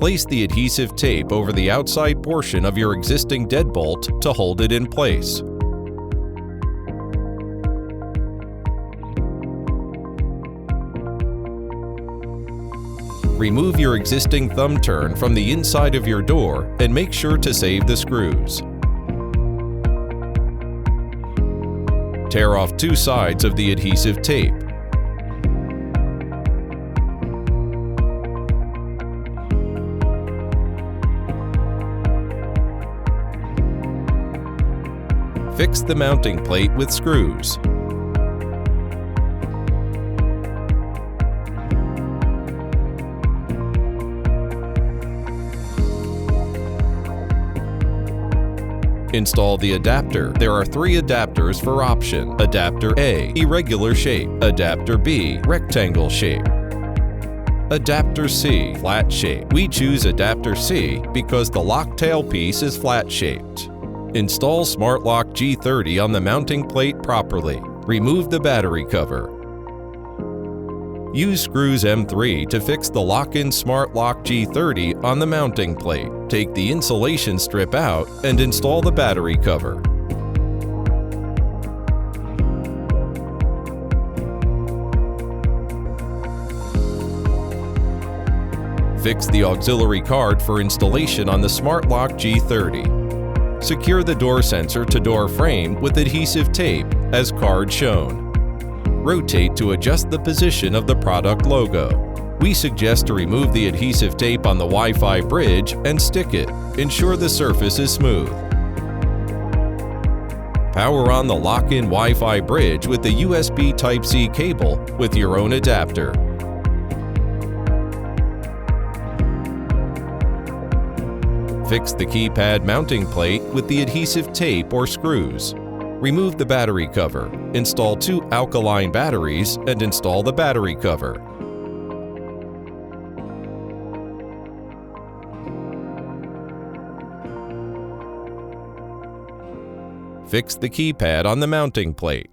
Place the adhesive tape over the outside portion of your existing deadbolt to hold it in place. Remove your existing thumb turn from the inside of your door and make sure to save the screws. Tear off two sides of the adhesive tape. Fix the mounting plate with screws. Install the adapter. There are three adapters for option: Adapter A, irregular shape; Adapter B, rectangle shape; Adapter C, flat shape. We choose Adapter C because the lock tailpiece is flat-shaped. Install smartlock G30 on the mounting plate properly. Remove the battery cover. Use screws M3 to fix the Lockin smartlock G30 on the mounting plate. Take the insulation strip out and install the battery cover. Fix the auxiliary card for installation on the smartlock G30. Secure the door sensor to door frame with adhesive tape as card shown. Rotate to adjust the position of the product logo. We suggest to remove the adhesive tape on the Wi-Fi bridge and stick it. Ensure the surface is smooth. Power on the Lockin Wi-Fi bridge with the USB Type-C cable with your own adapter. Fix the keypad mounting plate with the adhesive tape or screws. Remove the battery cover. Install two alkaline batteries and install the battery cover. Fix the keypad on the mounting plate.